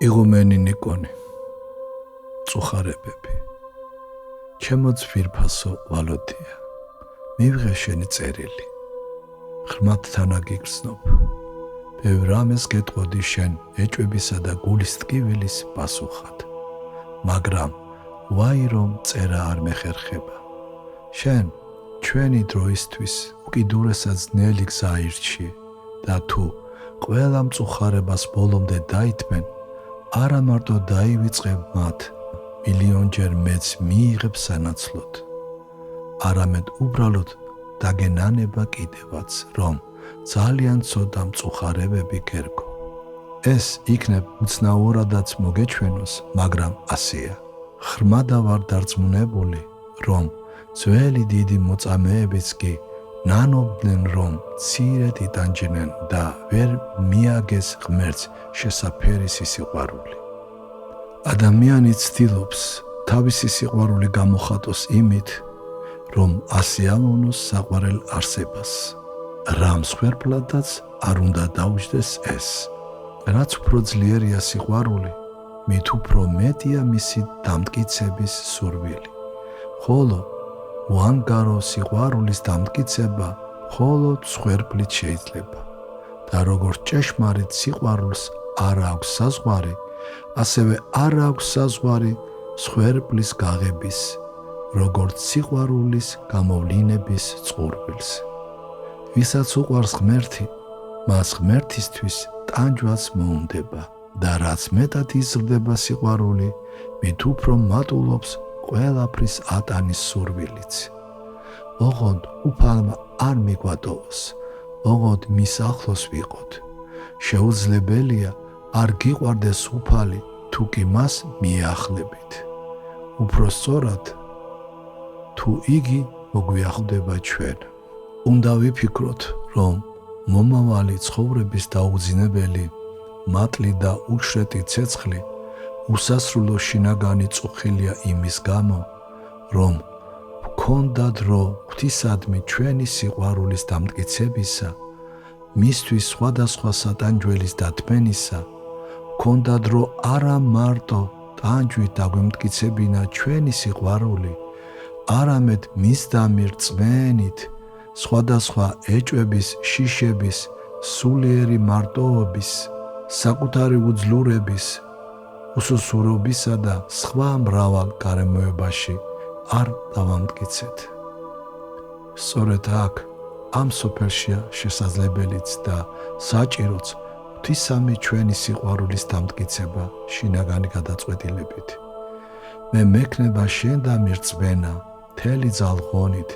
იღუმენი ნიკონი, წუხარებები, ჩემო ძვირფასო ვალოდია, მივიღე შენი წერილი, ღრმად თანაგიგრძნობ, ბევრ რამეს გეტყოდი შენ ეჭვებისა და გულის ტკივილის პასუხად, მაგრამ ვაი რომ წერა არ მეხერხება, შენ ჩვენი დროისთვის უკიდურესად ძნელი გზა აირჩიე და თუ ყველა მწუხარებას ბოლომდე დაითმენ, არა მარტო დაივიწყებ მათ, მილიონჯერ მეც მიიღებ სანაცვლოდ, არამედ უბრალოდ დაგენანება კიდევაც, რომ ძალიან ცოტა მწუხარებები გერგო. ეს იქნებ უცნაურადაც მოგეჩვენოს, მაგრამ ასეა. ღრმადა ვარ დარწმუნებული, რომ ძველი დიდი მოწამეებიც კი ნანობდნენ, რომ მცირედ იტანჯნენ და ვერ მიაგეს ღმერთს შესაფერისი სიყვარული. ადამიანი ცდილობს თავისი სიყვარული გამოხატოს იმით, რომ ასიამოვნოს საყვარელ არსებას. რა მსხვერპლადაც არ უნდა დაუჯდეს ეს. რაც უფრო ძლიერია სიყვარული, მით უფრო მეტია მისი დამტკიცების სურვილი. ხოლო უანგარო სიყვარულის დამტკიცება მხოლოდ მსხვერპლით შეიძლება. და როგორც ჭეშმარიტ სიყვარულს არ აქვს საზღვარი, ასევე არ აქვს საზღვარი მსხვერპლის გაღების, როგორც სიყვარულის გამოვლინების წყურვილს. ვისაც უყვარს ღმერთი, მას ღმერთისთვის ტანჯვაც მოუნდება და რაც მეტად იზრდება სიყვარული, მით უფრო მატულობს ყველაფრის ატანის სურვილიც. ოღონდ უფალმა არ მიგვატოვოს, ოღონდ მის ახლოს ვიყოთ. შეუძლებელია არ გიყვარდეს უფალი, თუ კი მას მიახლებით. უფრო სწორად, თუ იგი მოგვიახლდება ჩვენ. უნდა ვიფიქროთ, რომ მომავალი ცხოვრების დაუძინებელი, მატლი და უშრეტი ცეცხლი უსასრულო შინაგანი წუხილია იმის გამო, რომ ვქონდა დრო ღვთისადმი ჩვენი სიყვარულის დამტკიცებისა, მისთვის სხვადასხვა სატანჯველის დათმენისა, ვქონდა დრო არა მარტო ტანჯვით დაგვემტკიცებინა ჩვენი სიყვარული, არამედ მის დამირწმენით სხვადასხვა ეჭვების, შიშების, სულიერი მარტოობის, საკუთარი უძლურების, უსუსურობისა და სხვა მრავალ გარემოებაში არ დავამტკიცეთ. სწორედ აქ, ამ სოფელშია შესაძლებელიც და საჭიროც ღვთისამი ჩვენი სიყვარულის დამტკიცება შინაგანი გადაწყვეტილებით. მე მექნება შენ დამირწმენა, მთელი ძალღონით,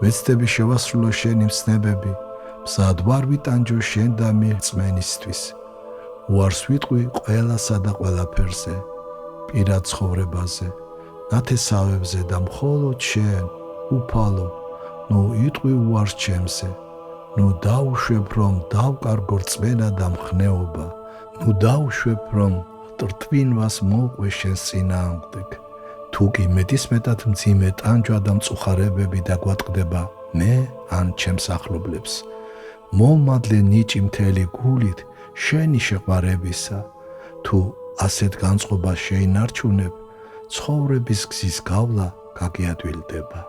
ვეცდები შევასრულო შენი მცნებები, მზად ვარ ვიტანჯო შენ დამირწმენისთვის. უარს ვიტყვი ყველასა და ყველაფერზე, პირად ცხოვრებაზე, ნათესავებზე და მხოლოდ შენ, უფალო, ნუ იტყვი უარს ჩემზე, ნუ დაუშვებ, რომ დავკარგო რწმენა და მხნეობა, ნუ დაუშვებ, რომ ტრტვინვას მოვყვე შენს წინააღმდეგ. თუ კი მეტისმეტად მძიმე ტანჯვა და მწუხარებები დაგვატყდება მე ან ჩემს ახლობლებს, მომადლე ნიჭი მთელი გულით შენი შეყვარებისა, თუ ასეთ განწყობას შეინარჩუნებ, ცხოვრების გზის გავლა გაგიადვილდება.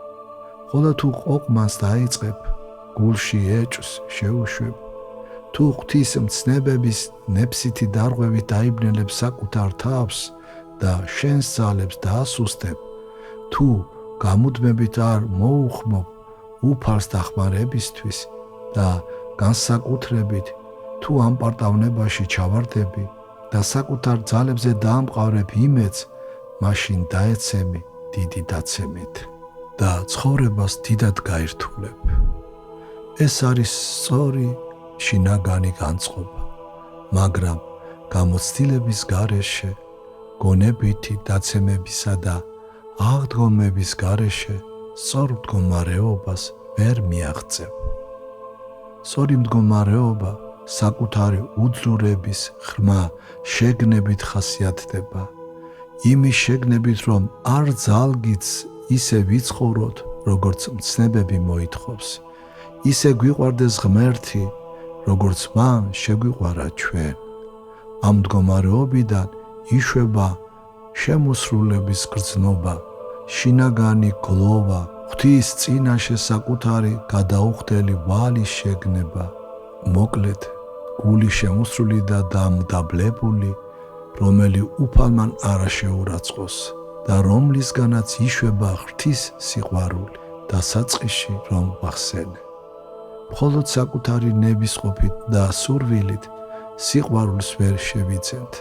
ხოლო თუ ყოყმას დაიწყებ, გულში ეჭვს შეუშვებ, თუ ღვთის მცნებების ნებსითი დარღვევით დაიბნელებ საკუთარ თავს და შენს ძალებს დაასუსტებ, თუ გამუდმებით არ მოუხმობ უფალს დახმარებისთვის და განსაკუთრებით თუ ამ პარტავნებაში ჩავარდები და საკუთარ ძალებზე დაამყარებ იმედს, მაშინ დაეცემი დიდი დაცემით და ცხოვრებას დიდად გაირთულებ. ეს არის სწორი შინაგანი განწყობა, მაგრამ გამოცდილების გარეშე, გონებითი დაცემებისა და აღდგომების გარეშე სწორ მდგომარეობას ვერ მიაღწევ. სწორი მდგომარეობა საკუთარი უძლურების ღრმა შეგნებით ხასიათდება, იმის შეგნებით, რომ არ ძალგიც ისე ვიცხოვროთ, როგორც მცნებები მოითხოვს, ისე გვიყვარდეს ღმერთი, როგორც მან შეგვიყვარა ჩვენ. ამ მდგომარეობიდან იშვება შემოსრულების გრძნობა, შინაგანი გლოვა, ღვთის წინაშე საკუთარი გადაუხდელი ვალის შეგნება. მოკლედ, გული შემოსრული და დამდაბლებული, რომელი უფალმან არ შეურაცხყოს და რომლისგანაც იშვება ღვთის სიყვარული და საწყისში რომ ვახსენე. მხოლოდ საკუთარი ნებისყოფით და სურვილით სიყვარულს ვერ შევიძენთ.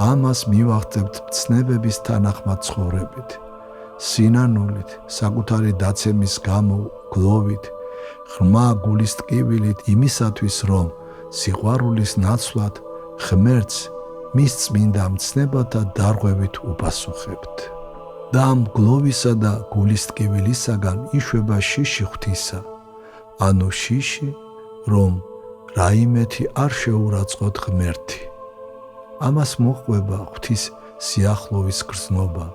ამას მივახცევთ ცნებების თანახმად ცხოვრებით, სინანულით, საკუთარი დაცემის გამო გლოვით, ღრმა გულის ტკივილით იმისათვის, რომ სიყვარულის ნაცვლად ღმერთს მის წმინდა მცნებათა დარღვევით უპასუხებთ. და ამ გლოვისა და გულის ტკივილისაგან იშვება შიში ღვთისა, ანუ შიში, რომ რაიმეთი არ შეურაცხყოთ ღმერთი. ამას მოჰყვება ღვთის სიახლოვის გრძნობა,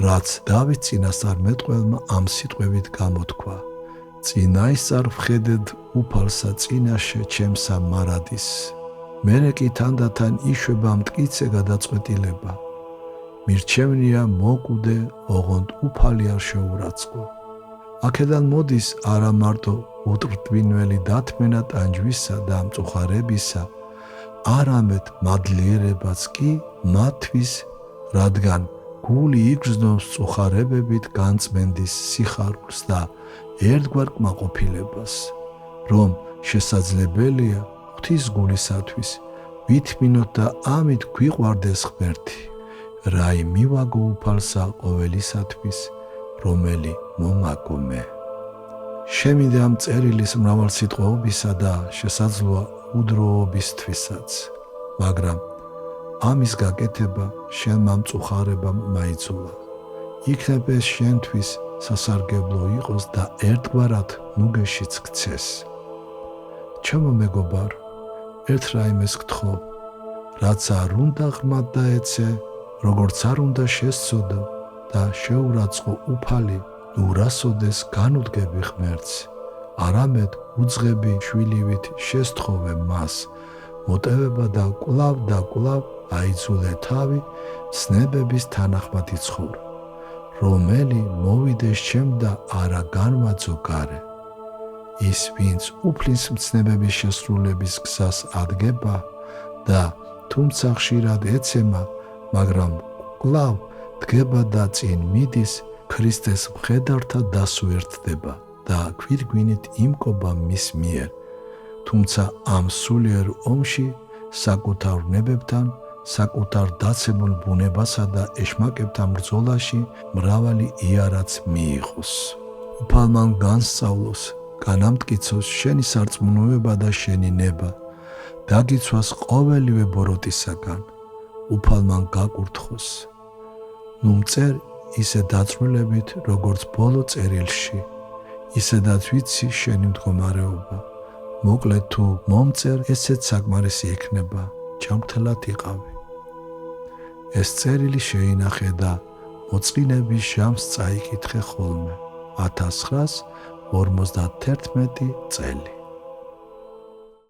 რაც დავით წინასწარმეტყველმა ამ სიტყვებით გამოთქვა: წინაისწარ ვხედეთ უფალსა წინაშე ჩემსა მარადის. მერე კი თანდათან იშვება მტკიცე გადაწყვეტილება. მირჩევნია მოკვდე, ოღონდ უფალი არ შეურაცხყო. აქედან მოდის არა მარტო უტრტვინველი დათმენა ტანჯვისა და მწუხარებისა, არამედ მადლიერებაც კი მათთვის, რადგან გული იგრძნობს მწუხარებებით განწმენდის სიხარულს და ერთგვარ კმაყოფილებას, რომ შესაძლებელია ღვთის გულისათვის ვითმინოთ და ამით გვიყვარდეს ღმერთი. რაი მივაგო უფალსა ყოველისათვის, რომელი მომაგო მე. შემიძლია ამ წერილის მრავალსიტყვაობისა და შესაძლოა უდროობისთვისაც, მაგრამ ამის გაკეთება შენმა მწუხარებამ მაიძულა. იქნებ ეს შენთვის სასარგებლო იყოს და ერთგვარად ნუგეშიც გცეს. ჩემო მეგობარ, ერთ რაიმეს გთხოვ, რაც არ უნდა ღრმად დაეცე, როგორც არ უნდა შესწოდო და შეურაცხყო უფალი, ურასოდეს განუდგები ღმერთს, არამედ უძღები შვილივით შესთხოვე მას, მოტევება და კვლავ აიძულე თავი ცნებების თანახმად იცხოვრო, რომელი მოვიდეს ჩემ და არა განვაძო გარე. ის, ვინც უფლის მცნებების შესრულების გზას ადგება და თუმცა ხშირად ეცემა, მაგრამ კვლავ დგება და წინ მიდის, ქრისტეს მხედართა დასუერთდება და ქვირგვინით იმკობა მის მიერ, თუმცა ამ სულიერ ომში საკუთარ ნებებთან, საკუთარ დაცემულ ბუნებასა და ეშმაკებთან ბრძოლაში მრავალი იარაც მიიღოს. უფალმან განსწავლოს, განამტკიცოს შენი სარწმუნოება და შენი ნება, დაგიცვას ყოველივე ბოროტისაგან, უფალმან გაკურთხოს. ნუ მწერ ისე დაწვრილებით, როგორც ბოლო წერილში, ისედაც ვიცი შენი მდგომარეობა. მოკლედ თუ მომწერ, ესეც საკმარისი იქნება, ჯანმრთელად იყავი. ეს წერილი შეინახე და მოწყინების ჟამს წაიკითხე ხოლმე. 1951 წელი.